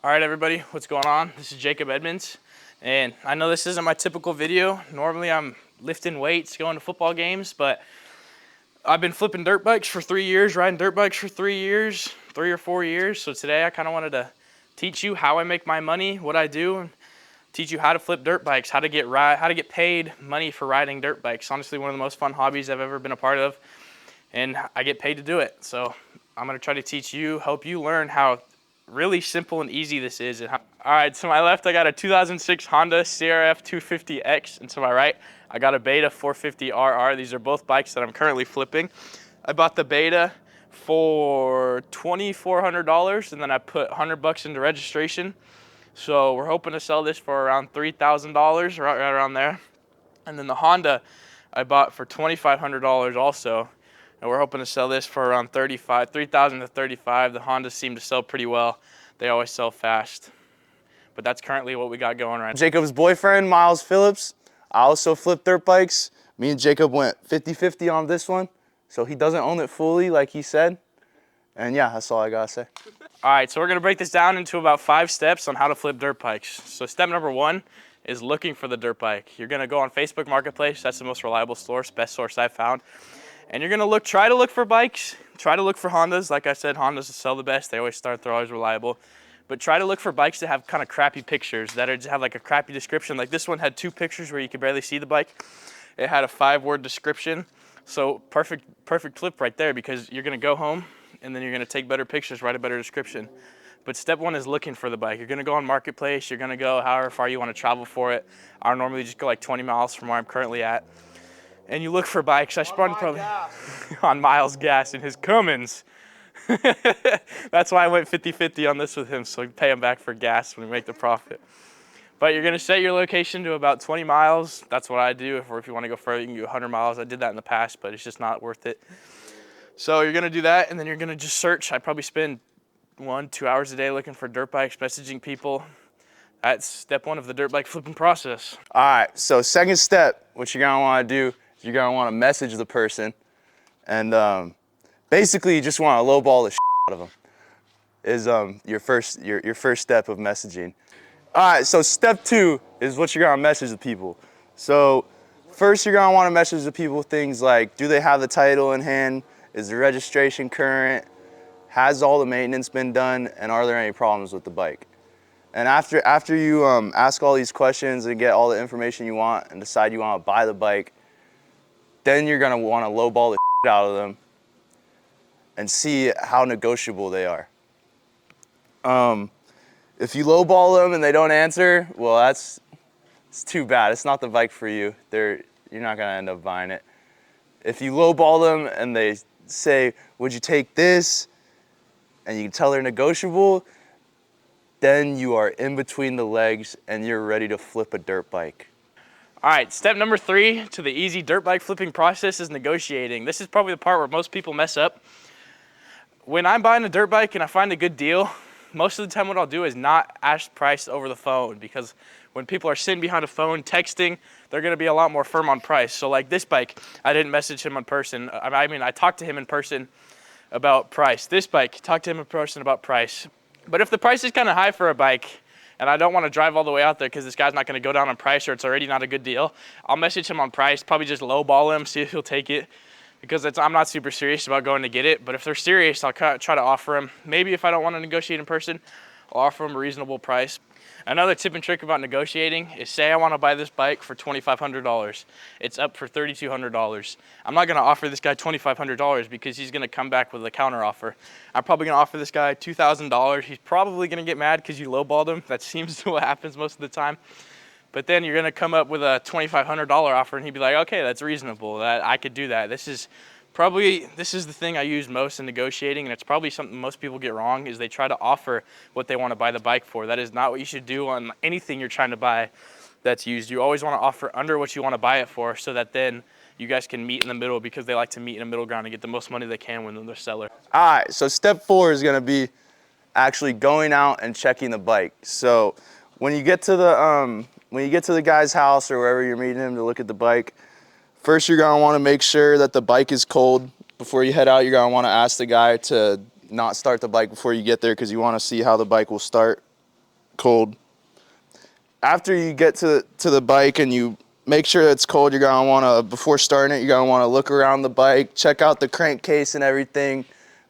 All right, everybody, what's going on? This is Jacob Edmonds, and I know this isn't my typical video. Normally I'm lifting weights, going to football games, but I've been flipping dirt bikes for 3 years, riding dirt bikes for 3 years, 3 or 4 years. So today I kind of wanted to teach you how I make my money, what I do, and teach you how to flip dirt bikes, how to get paid money for riding dirt bikes. Honestly, one of the most fun hobbies I've ever been a part of, and I get paid to do it. So I'm gonna try to teach you, help you learn how really simple and easy this is. All right, to my left, I got a 2006 Honda CRF 250X, and to my right, I got a Beta 450RR. These are both bikes that I'm currently flipping. I bought the Beta for $2,400, and then I put $100 into registration. So we're hoping to sell this for around $3,000, right around there. And then the Honda I bought for $2,500 also. And we're hoping to sell this for around $3,000 to $35,000. The Hondas seem to sell pretty well. They always sell fast. But that's currently what we got going right now. Jacob's boyfriend, Miles Phillips. I also flip dirt bikes. Me and Jacob went 50-50 on this one. So he doesn't own it fully like he said. And yeah, that's all I gotta say. All right, so we're gonna break this down into about 5 steps on how to flip dirt bikes. So step number 1 is looking for the dirt bike. You're gonna go on Facebook Marketplace. That's the most reliable source, best source I've found. And you're gonna try to look for bikes, try to look for Hondas. Like I said, Hondas sell the best. They always start, they're always reliable. But try to look for bikes that have kind of crappy pictures, that have like a crappy description. Like this one had 2 pictures where you could barely see the bike. It had a 5-word description. So perfect flip right there, because you're gonna go home and then you're gonna take better pictures, write a better description. But step 1 is looking for the bike. You're gonna go on Marketplace, you're gonna go however far you wanna travel for it. I normally just go like 20 miles from where I'm currently at. And you look for bikes. I spun probably on Miles' gas in his Cummins. That's why I went 50-50 on this with him, so we pay him back for gas when we make the profit. But you're gonna set your location to about 20 miles. That's what I do. Or if you wanna go further, you can do 100 miles. I did that in the past, but it's just not worth it. So you're gonna do that, and then you're gonna just search. I probably spend 1-2 hours a day looking for dirt bikes, messaging people. That's step 1 of the dirt bike flipping process. All right, so second step, what you're gonna wanna do, you're gonna wanna message the person, and basically you just wanna lowball the shit out of them, is your first step of messaging. All right, so step 2 is what you're gonna message the people. So first you're gonna wanna message the people things like, do they have the title in hand? Is the registration current? Has all the maintenance been done? And are there any problems with the bike? And after you ask all these questions and get all the information you want and decide you wanna buy the bike, then you're gonna wanna lowball the shit out of them and see how negotiable they are. If you lowball them and they don't answer, well, it's too bad. It's not the bike for you. You're not gonna end up buying it. If you lowball them and they say, would you take this? And you can tell they're negotiable, then you are in between the legs and you're ready to flip a dirt bike. All right, step number 3 to the easy dirt bike flipping process is negotiating. This is probably the part where most people mess up. When I'm buying a dirt bike and I find a good deal, most of the time what I'll do is not ask price over the phone, because when people are sitting behind a phone texting, they're gonna be a lot more firm on price. So like this bike, I didn't message him in person. I mean, I talked to him in person about price. This bike, talked to him in person about price. But if the price is kind of high for a bike, and I don't want to drive all the way out there because this guy's not going to go down on price, or it's already not a good deal, I'll message him on price, probably just lowball him, see if he'll take it, because I'm not super serious about going to get it. But if they're serious, I'll try to offer them. Maybe if I don't want to negotiate in person, I'll offer them a reasonable price. Another tip and trick about negotiating is, say I want to buy this bike for $2,500. It's up for $3,200. I'm not going to offer this guy $2,500 because he's going to come back with a counter offer. I'm probably going to offer this guy $2,000. He's probably going to get mad because you lowballed him. That seems to what happens most of the time. But then you're going to come up with a $2,500 offer, and he'd be like, okay, that's reasonable. That I could do that. This is the thing I use most in negotiating, and it's probably something most people get wrong, is they try to offer what they want to buy the bike for. That is not what you should do on anything you're trying to buy that's used. You always want to offer under what you want to buy it for, so that then you guys can meet in the middle, because they like to meet in the middle ground and get the most money they can when they're the seller. All right, so step 4 is gonna be actually going out and checking the bike. So when you get to the guy's house or wherever you're meeting him to look at the bike, first, you're gonna wanna make sure that the bike is cold. Before you head out, you're gonna wanna ask the guy to not start the bike before you get there, because you wanna see how the bike will start cold. After you get to the bike and you make sure it's cold, you're gonna wanna, before starting it, you're gonna wanna look around the bike, check out the crankcase and everything,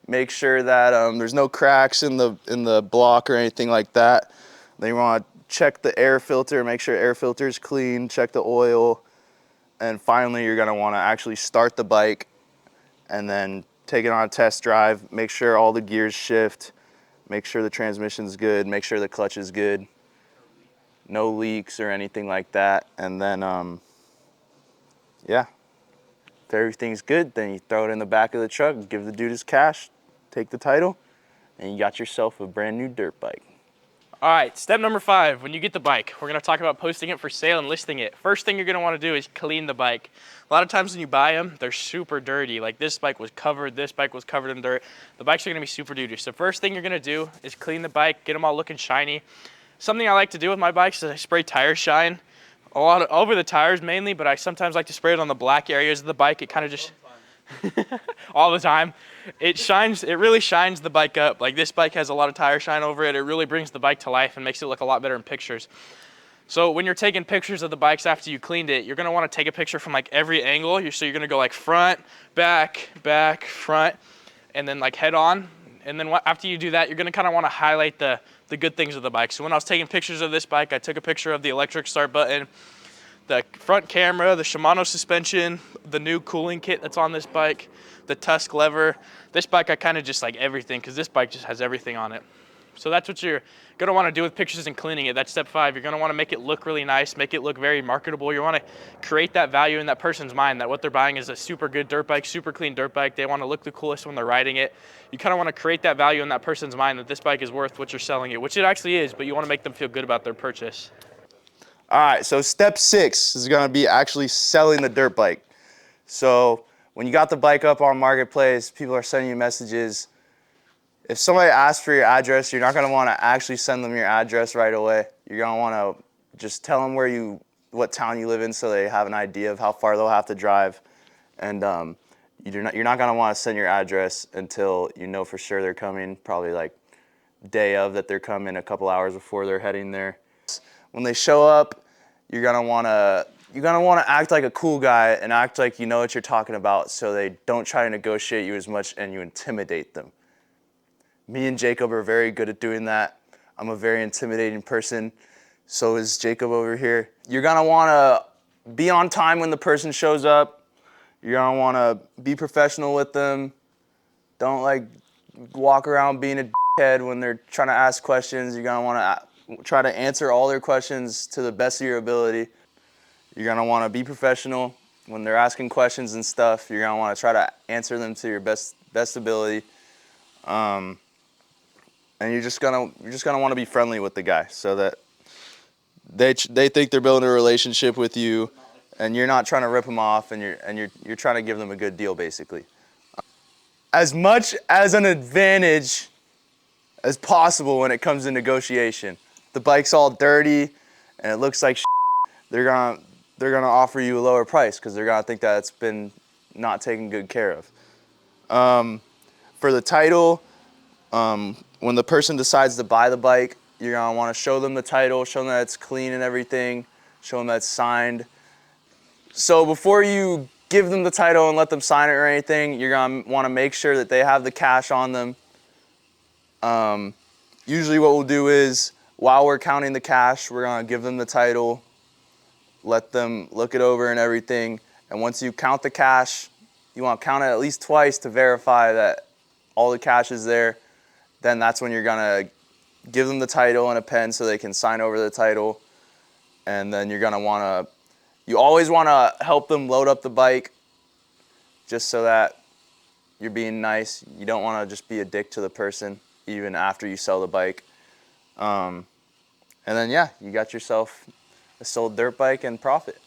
make sure that there's no cracks in the block or anything like that. Then you wanna check the air filter, make sure air filter is clean, check the oil, and finally you're gonna wanna actually start the bike and then take it on a test drive, make sure all the gears shift, make sure the transmission's good, make sure the clutch is good, no leaks or anything like that. And then, yeah, if everything's good, then you throw it in the back of the truck, give the dude his cash, take the title, and you got yourself a brand new dirt bike. All right, step number 5, when you get the bike, we're gonna talk about posting it for sale and listing it. First thing you're gonna wanna do is clean the bike. A lot of times when you buy them, they're super dirty. Like this bike was covered in dirt. The bikes are gonna be super dirty. So first thing you're gonna do is clean the bike, get them all looking shiny. Something I like to do with my bikes is I spray tire shine over the tires mainly, but I sometimes like to spray it on the black areas of the bike. It kind of just all the time. It really shines the bike up. Like this bike has a lot of tire shine over it. It really brings the bike to life and makes it look a lot better in pictures. So when you're taking pictures of the bikes after you cleaned it, you're gonna wanna take a picture from like every angle. So you're gonna go like front, back, front, and then like head on. And then after you do that, you're gonna kinda wanna highlight the good things of the bike. So when I was taking pictures of this bike, I took a picture of the electric start button, the front camera, the Shimano suspension, the new cooling kit that's on this bike, the Tusk lever. This bike, I kind of just like everything because this bike just has everything on it. So that's what you're gonna wanna do with pictures and cleaning it. That's step 5. You're gonna wanna make it look really nice, make it look very marketable. You wanna create that value in that person's mind that what they're buying is a super good dirt bike, super clean dirt bike. They wanna look the coolest when they're riding it. You kinda wanna create that value in that person's mind that this bike is worth what you're selling it, which it actually is, but you wanna make them feel good about their purchase. All right, so step 6 is gonna be actually selling the dirt bike. So when you got the bike up on Marketplace, people are sending you messages. If somebody asks for your address, you're not gonna wanna actually send them your address right away. You're gonna wanna just tell them what town you live in so they have an idea of how far they'll have to drive. And you're not gonna wanna send your address until you know for sure they're coming, probably like day of that they're coming, a couple hours before they're heading there. When they show up, you're gonna wanna act like a cool guy and act like you know what you're talking about so they don't try to negotiate you as much and you intimidate them. Me and Jacob are very good at doing that. I'm a very intimidating person. So is Jacob over here. You're gonna wanna be on time when the person shows up. You're gonna wanna be professional with them. Don't like walk around being a dickhead when they're trying to ask questions. You're gonna wanna try to answer all their questions to the best of your ability. You're gonna wanna be professional when they're asking questions and stuff. You're gonna wanna try to answer them to your best ability. And you're just gonna want to be friendly with the guy so that they think they're building a relationship with you, and you're not trying to rip them off, and you're trying to give them a good deal basically. As much as an advantage as possible when it comes to negotiation. The bike's all dirty and it looks like shit, they're gonna offer you a lower price because they're gonna think that it's been not taken good care of. For the title. When the person decides to buy the bike, you're gonna wanna show them the title, show them that it's clean and everything, show them that it's signed. So before you give them the title and let them sign it or anything, you're gonna wanna make sure that they have the cash on them. Usually what we'll do is, while we're counting the cash, we're gonna give them the title, let them look it over and everything. And once you count the cash, you wanna count it at least twice to verify that all the cash is there. Then that's when you're gonna give them the title and a pen so they can sign over the title. And then you always wanna help them load up the bike just so that you're being nice. You don't wanna just be a dick to the person even after you sell the bike. And then yeah, you got yourself a sold dirt bike and profit.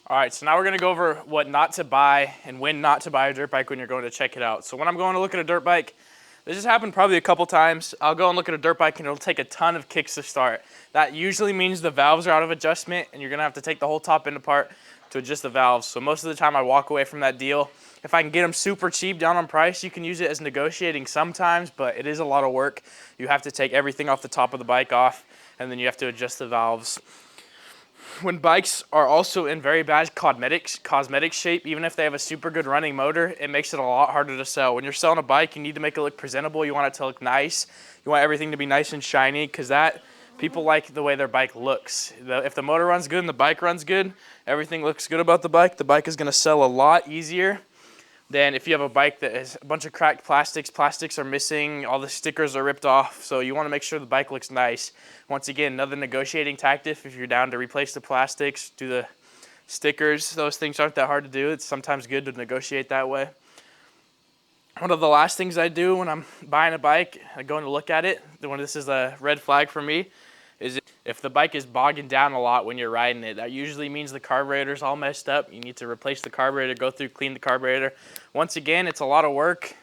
All right, so now we're gonna go over what not to buy and when not to buy a dirt bike when you're going to check it out. So when I'm going to look at a dirt bike, this has happened probably a couple times. I'll go and look at a dirt bike and it'll take a ton of kicks to start. That usually means the valves are out of adjustment and you're gonna have to take the whole top end apart. to adjust the valves. So most of the time I walk away from that deal. If I can get them super cheap down on price, you can use it as negotiating sometimes, but it is a lot of work. You have to take everything off the top of the bike off, and then you have to adjust the valves. When bikes are also in very bad cosmetic shape, even if they have a super good running motor, it makes it a lot harder to sell. When you're selling a bike, you need to make it look presentable. You want it to look nice. You want everything to be nice and shiny, because people like the way their bike looks. If the motor runs good and the bike runs good, everything looks good about the bike is going to sell a lot easier than if you have a bike that has a bunch of cracked plastics. Plastics are missing, all the stickers are ripped off, so you want to make sure the bike looks nice. Once again, another negotiating tactic, if you're down to replace the plastics, do the stickers, those things aren't that hard to do. It's sometimes good to negotiate that way. One of the last things I do when I'm buying a bike, I go to look at it, when this is a red flag for me, is if the bike is bogging down a lot when you're riding it. That usually means the carburetor's all messed up. You need to replace the carburetor, go through, clean the carburetor. Once again, it's a lot of work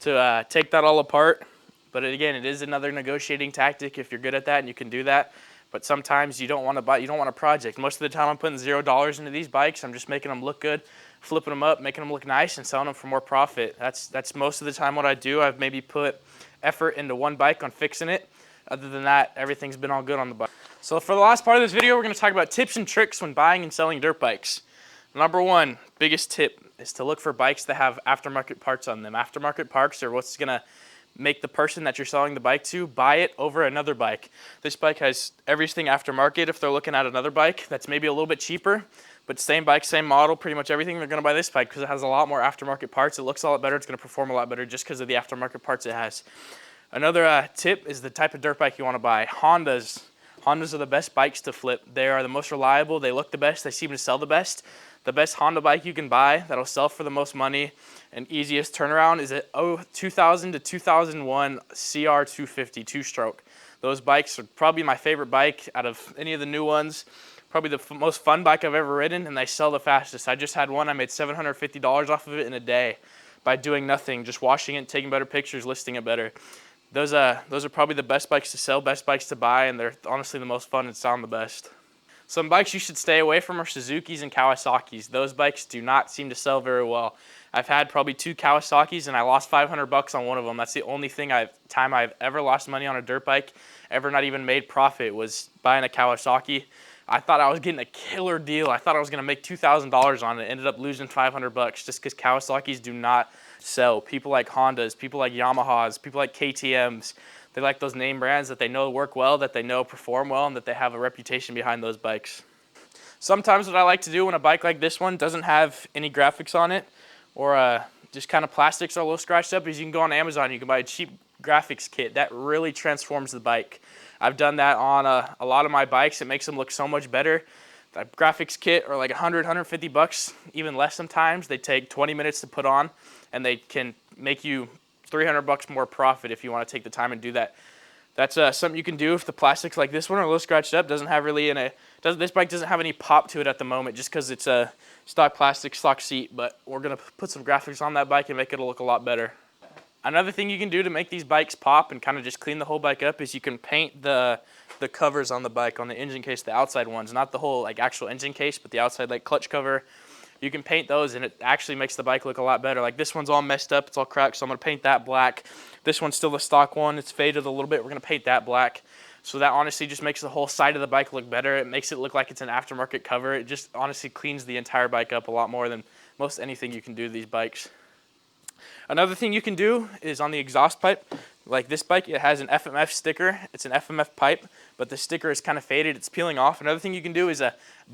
to take that all apart. But again, it is another negotiating tactic if you're good at that and you can do that. But sometimes you don't want to buy, you don't want a project. Most of the time I'm putting $0 into these bikes. I'm just making them look good, flipping them up, making them look nice, and selling them for more profit. That's most of the time what I do. I've maybe put effort into one bike on fixing it. Other than that, everything's been all good on the bike. So for the last part of this video, we're going to talk about tips and tricks when buying and selling dirt bikes. Number one, biggest tip is to look for bikes that have aftermarket parts on them. Aftermarket parts are what's going to make the person that you're selling the bike to buy it over another bike. This bike has everything aftermarket. If they're looking at another bike that's maybe a little bit cheaper, but same bike, same model, pretty much everything, they're going to buy this bike because it has a lot more aftermarket parts. It looks a lot better. It's going to perform a lot better just because of the aftermarket parts it has. Another tip is the type of dirt bike you want to buy. Hondas are the best bikes to flip. They are the most reliable. They look the best. They seem to sell the best. The best Honda bike you can buy that'll sell for the most money and easiest turnaround is a 2000 to 2001 CR250 two-stroke. Those bikes are probably my favorite bike out of any of the new ones. Probably the most fun bike I've ever ridden, and they sell the fastest. I just had one. I made $750 off of it in a day by doing nothing, just washing it, taking better pictures, listing it better. Those are probably the best bikes to sell, best bikes to buy, and they're honestly the most fun and sound the best. Some bikes you should stay away from are Suzuki's and Kawasaki's. Those bikes do not seem to sell very well. I've had probably 2 Kawasaki's and I lost $500 on one of them. That's the only time I've ever lost money on a dirt bike, ever not even made profit, was buying a Kawasaki. I thought I was getting a killer deal. I thought I was going to make $2,000 on it. Ended up losing $500 just because Kawasaki's do not sell. People like Hondas, people like Yamahas, people like KTM's. They like those name brands that they know work well, that they know perform well, and that they have a reputation behind those bikes. Sometimes what I like to do when a bike like this one doesn't have any graphics on it, or just kind of plastics are a little scratched up, is you can go on Amazon, you can buy a cheap graphics kit. That really transforms the bike. I've done that on a lot of my bikes. It makes them look so much better. The graphics kit are like $100, $150, even less sometimes. They take 20 minutes to put on, and they can make you $300 more profit if you want to take the time and do that. That's something you can do if the plastics like this one are a little scratched up. Doesn't have really this bike doesn't have any pop to it at the moment just because it's a stock plastic, stock seat. But we're gonna put some graphics on that bike and make it look a lot better. Another thing you can do to make these bikes pop and kind of just clean the whole bike up is you can paint the covers on the bike, on the engine case, the outside ones, not the whole like actual engine case, but the outside like clutch cover. You can paint those and it actually makes the bike look a lot better. Like this one's all messed up, it's all cracked, so I'm gonna paint that black. This one's still the stock one, it's faded a little bit, we're gonna paint that black. So that honestly just makes the whole side of the bike look better. It makes it look like it's an aftermarket cover. It just honestly cleans the entire bike up a lot more than most anything you can do to these bikes. Another thing you can do is on the exhaust pipe. Like this bike, it has an FMF sticker. It's an FMF pipe, but the sticker is kind of faded. It's peeling off. Another thing you can do is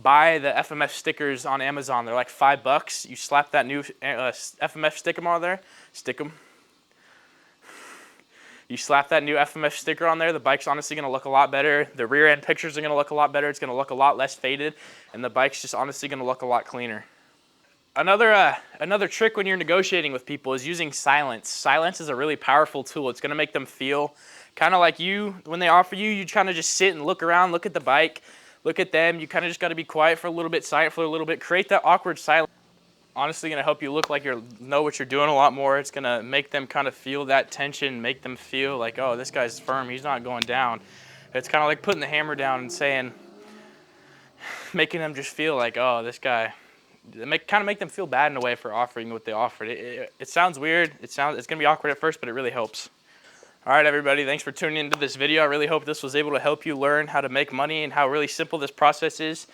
buy the FMF stickers on Amazon. They're like $5. You slap that new FMF sticker on there, stick them. You slap that new FMF sticker on there, the bike's honestly going to look a lot better. The rear end pictures are going to look a lot better. It's going to look a lot less faded, and the bike's just honestly going to look a lot cleaner. Another trick when you're negotiating with people is using silence. Silence is a really powerful tool. It's going to make them feel kind of like you. When they offer you, you kind of just sit and look around, look at the bike, look at them. You kind of just got to be quiet for a little bit, silent for a little bit. Create that awkward silence. Honestly going to help you look like you know what you're doing a lot more. It's going to make them kind of feel that tension, make them feel like, oh, this guy's firm. He's not going down. It's kind of like putting the hammer down and saying, making them just feel like, oh, this guy kind of make them feel bad in a way for offering what they offered. It sounds weird. It's gonna be awkward at first, but it really helps. All right, everybody, thanks for tuning into this video. I really hope this was able to help you learn how to make money and how really simple this process is.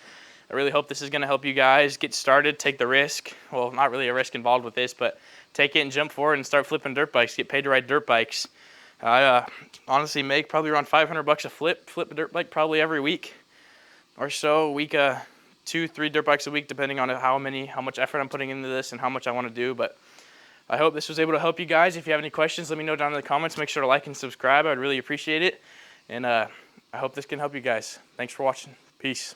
I really hope this is gonna help you guys get started, take the risk. Well, not really a risk involved with this, but take it and jump forward and start flipping dirt bikes, get paid to ride dirt bikes. I honestly make probably around $500 a flip a dirt bike probably every week or so. Week 2-3 dirt bikes a week, depending on how much effort I'm putting into this and how much I want to do. But I hope this was able to help you guys. If you have any questions, let me know down in the comments. Make sure to like and subscribe. I'd really appreciate it. And I hope this can help you guys. Thanks for watching. Peace.